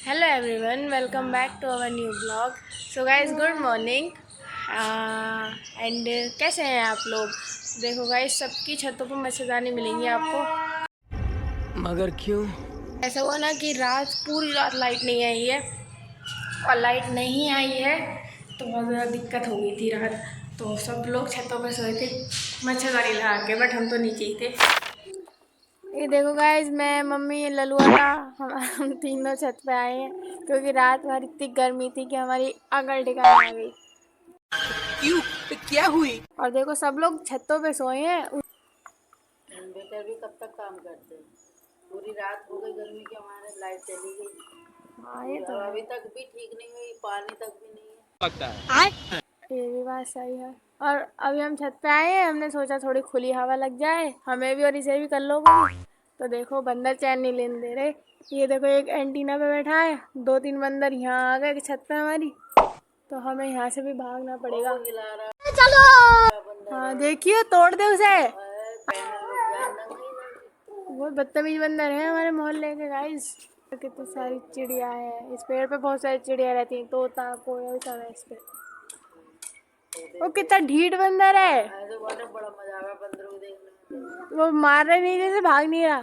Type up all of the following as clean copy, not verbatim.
Hello everyone, welcome back to our new blog. So guys, good morning and कैसे हैं आप लोग। देखो गाइस, सबकी छतों पर मच्छरदानी मिलेंगी आपको। मगर क्यों? ऐसा हुआ ना कि पूरी रात लाइट नहीं आई है, और लाइट नहीं आई है तो बहुत ज़्यादा दिक्कत हो गई थी रात। तो सब लोग छतों पर सोए थे मच्छरदानी लगा के, बट हम तो नीचे ही थे। ये देखो गाइज, मैं, मम्मी, ललुआटा, हम तीनों छत पे आए हैं क्योंकि रात भर इतनी गर्मी थी कि हमारी अकल ठिकाने आ गई। क्यों? क्या हुई? और देखो सब लोग छतों पे सोए हैं। इन्वेटर भी कब तक काम करते हैं। पूरी रात हो गई गर्मी के, हमारे लाइट चली गई। हाँ, ये तो अभी है। तक भी ठीक नहीं हुई, पानी तक भी नहीं है। लगता है ये भी बात सही है। और अभी हम छत पे आए हैं, हमने सोचा थोड़ी खुली हवा लग जाए हमें भी और इसे भी, कर लो भी। तो देखो बंदर चैन नहीं लेने दे रहे। ये देखो, एक एंटीना पे बैठा है, दो तीन बंदर यहाँ आ गए छत पे हमारी, तो हमें यहाँ से भी भागना पड़ेगा। हिला रहा चलो, हाँ बंदर देखिए, तोड़ दे उसे। है, पैनल रुक जाए नहीं। बहुत बदतमीज बंदर है हमारे मोहल्ले के गाइस। कितनी सारी चिड़िया है इस पेड़ पे, बहुत सारी चिड़िया रहती हैं, तोता कोयल सब है इस पे। वो कितना ढीठ बंदर है, ऐसे बड़ा मजा आ गया बंदरों को देखने में। वो मार रहे नहीं, जैसे भाग नहीं रहा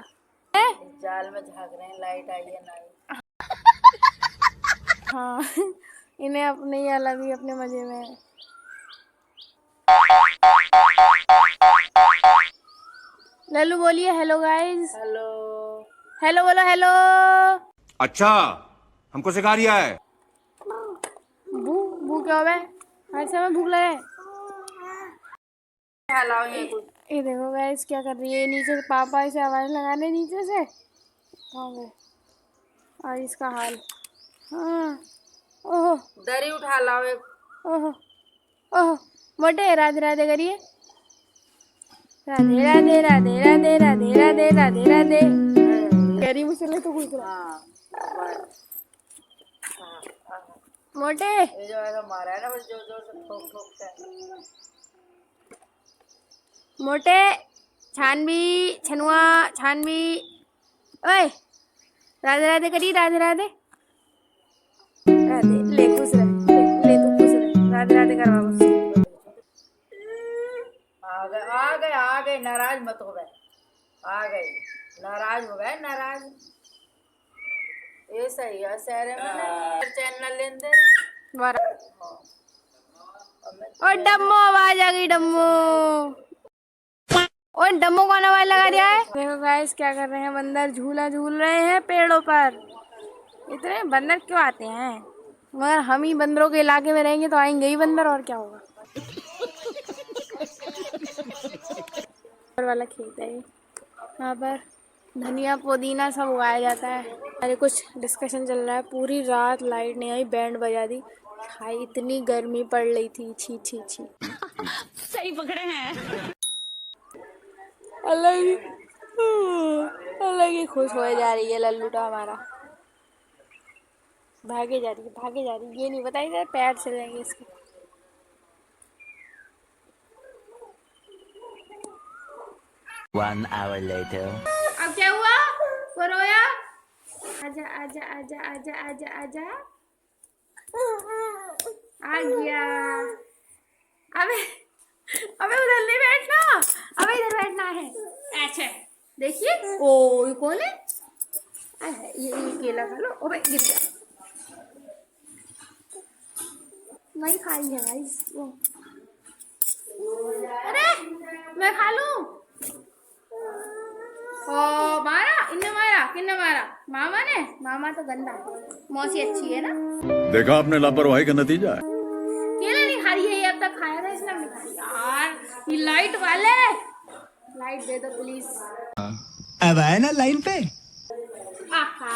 है। इस जाल में झांक रहे हैं, लाइट आई है ना आई। हाँ इन्हें अपने ही अलग ही अपने मजे में है। लल्लू बोलिए हेलो गाइस। हेलो। हेलो बोलो, हेलो। अच्छा, हमको सिखा रिया है। भू भू क्या हो गया, हर समय भूख लगे। हिलाओ ये कुछ। ये देखो गाइस क्या कर रही है, नीचे से पापा इसे आवाज लगा रहे नीचे से। कहाँ गए? और इसका हाल, हाँ। ओहो दरी उठा लाओ एक। ओहो ओहो, मोटे राधे राधे करिए। राधे राधे राधे राधे राधे राधे राधे राधे करी मुझसे ले तो घुस रहा। हाँ बस। हाँ, हाँ। मोटे, ये जो ऐसा मारा है ना, बस जोर जोर से ठोक ठोक के। मोटे, छानवी, छनुआ, छानवी, ओए राधे राधे करिए, राधे राधे राधे। ले खुश रहे, ले तू खुश रहे, राधे राधे करवा मुझसे। आ गए, नाराज मत हो गए। आ गए, नाराज हो गए, नाराज। ये सही है, शहर में नहीं चैनल लेन दे। और डम्मो, आवाज आ गई डम्मो। और डम्मो कौन आवाज लगा दिया है। देखो गाइस क्या कर रहे हैं बंदर, झूला झूल रहे हैं पेड़ों पर। इतने बंदर क्यों आते हैं, मगर हम ही बंदरों के इलाके में रहेंगे तो आएंगे ही बंदर, और क्या होगा। ऊपर वाला खेत है ये, यहाँ पर धनिया पुदीना सब उगाया जाता है। अरे कुछ डिस्कशन चल रहा है, पूरी रात लाइट नहीं आई, बैंड बजा दी भाई, इतनी गर्मी पड़ रही थी, छी छी छी। सही पकड़े हैं। अलग ही अलग ही खुश हो जा रही है लल्लूटा हमारा। भागे जा रही है, भागे जा रही है, ये नहीं बताई जरा पैर चल जाएंगे इसके। 1 hour later. अब क्या हुआ, वो रोया। आजा आजा आजा आजा आजा आजा, आ गया। अबे अबे उधर नहीं बैठना, अबे इधर बैठना है। अच्छा देखिए, ओ ये कौन है। ये केला खा लो। ओबे गिर गया, नहीं खाई है गाइस वो। अरे मैं खा लूं। ओ मारा, इन्ने मारा, किन्ने मारा, मामा ने। मामा तो गंदा है, मौसी अच्छी है ना। देखा आपने लापरवाही का नतीजा है। केला नहीं खा रही है ये, अब तक खाया था इसने, नहीं खा रही यार। ये लाइट वाले, लाइट दे दो प्लीज। अब आए ना लाइन पे। आहा,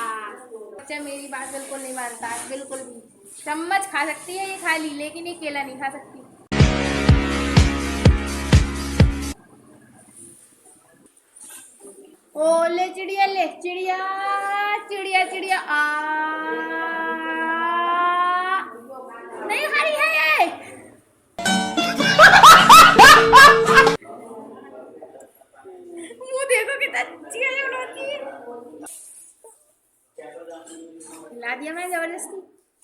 बच्चा मेरी बात बिल्कुल नहीं मानता है, बिल्कुल भी। चम्मच खा सकती है ये खाली, लेकिन ये केला नहीं खा सकती। ओ ले चिड़िया, ले चिड़िया, चिड़िया चिड़िया आ, नहीं खा रही है ये। मुंह देखो कितना अच्छी है, ला दिया मैंने जबरदस्ती।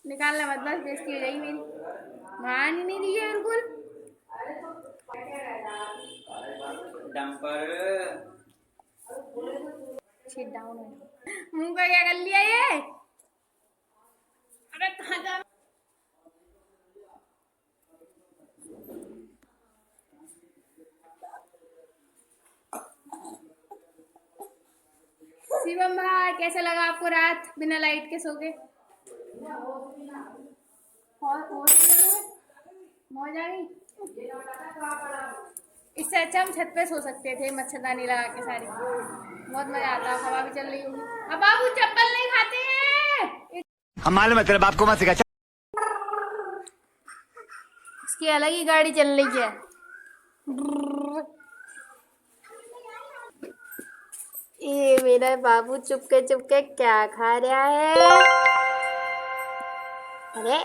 निकालना मत, बस बेइज्जती हो जाएगी मेरी। मान ही नहीं रही है बिल्कुल। Sit down. मुंह का क्या कर लिया ये? अरे कहाँ जा? शिवम भाई कैसा लगा आपको रात बिना लाइट के सो के? मौज आ गई। इससे अच्छा हम छत पे सो सकते थे मच्छरदानी लगा के सारी। बहुत मजा आता, हवा भी चल रही होगी। अब बाबू चप्पल नहीं खाते हैं। हम मालूम है तेरे बाप को मत सिखा। इसकी अलग ही गाड़ी चल रही है। ये मेरा बाबू चुपके चुपके क्या खा रहा है? अरे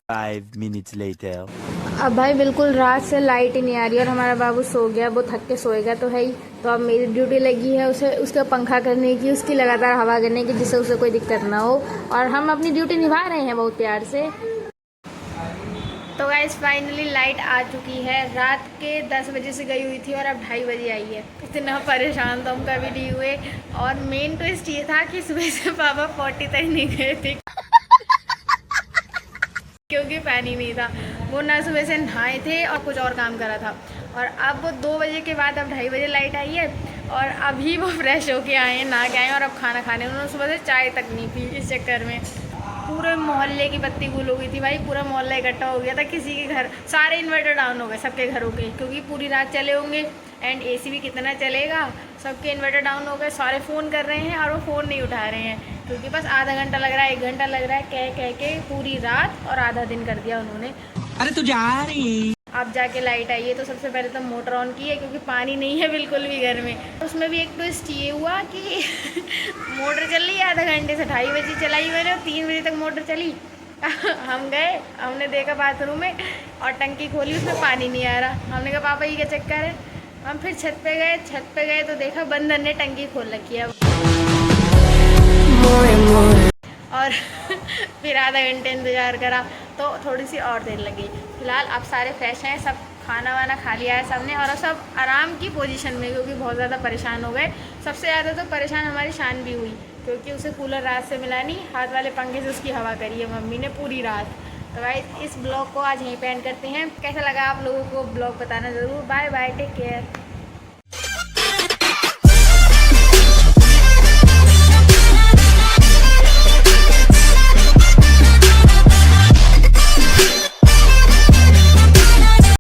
Five minutes later. अब भाई बिल्कुल रात से लाइट ही नहीं आ रही और हमारा बाबू सो गया। वो थक के सोएगा तो है ही। तो अब मेरी ड्यूटी लगी है उसे उसका पंखा करने की, उसकी लगातार हवा करने की, जिससे उसे कोई दिक्कत ना हो। और हम अपनी ड्यूटी निभा रहे हैं बहुत प्यार से। तो गाइस फाइनली लाइट आ चुकी है। रात के 10 बजे से गई हुई थी और अब 2:30 बजे आई है। इतना परेशान तो हम कभी नहीं हुए। और मेन ट्विस्ट ये था कि सुबह से पापा 40 तक नहीं गए थे क्योंकि पानी नहीं था। वो ना सुबह से नहाए थे और कुछ और काम करा था। और अब वो 2 बजे के बाद अब 2:30 बजे लाइट आई है और अभी वो फ्रेश होके आए हैं, नहा के आए हैं और अब खाना खाने। उन्होंने सुबह से चाय तक नहीं पी। इस चक्कर में पूरे मोहल्ले की बत्ती गुल हो गई थी भाई। पूरा मोहल्ला इकट्ठा हो गया था। किसी के घर सारे इन्वर्टर डाउन हो गए, सबके घरों के, क्योंकि पूरी रात चले होंगे। एंड एसी भी कितना चलेगा, सबके इन्वर्टर डाउन हो गए। सारे फ़ोन कर रहे हैं और वो फ़ोन नहीं उठा रहे हैं क्योंकि बस आधा घंटा लग रहा है, 1 घंटा लग रहा है कह के पूरी रात और आधा दिन कर दिया उन्होंने। अरे तू जा रही। अब जाके लाइट आई है तो सबसे पहले तो मोटर ऑन की है क्योंकि पानी नहीं है बिल्कुल भी घर में। उसमें भी एक ट्विस्ट ये हुआ कि मोटर चल रही है आधा घंटे से। 2:30 बजे चलाई मैंने और 3 बजे तक मोटर चली। हम गए, हमने देखा बाथरूम में और टंकी खोली, उसमें पानी नहीं आ रहा। हमने कहा पापा ये क्या चक्कर है। हम फिर छत पे गए तो देखा बंदर ने टंकी खोल रखी है। और फिर आधा घंटे इंतज़ार करा तो थोड़ी सी और देर लगी। फिलहाल अब सारे फ्रेश हैं, सब खाना वाना खा लिया है सबने और अब सब आराम की पोजीशन में, क्योंकि बहुत ज़्यादा परेशान हो गए। सबसे ज़्यादा तो परेशान हमारी शान भी हुई क्योंकि उसे कूलर रात से मिला नहीं। हाथ वाले पंखे से उसकी हवा करी है मम्मी ने पूरी रात। तो गाइस इस ब्लॉग को आज यहीं पे एंड करते हैं। कैसा लगा आप लोगों को ब्लॉग बताना ज़रूर। Bye bye, take care.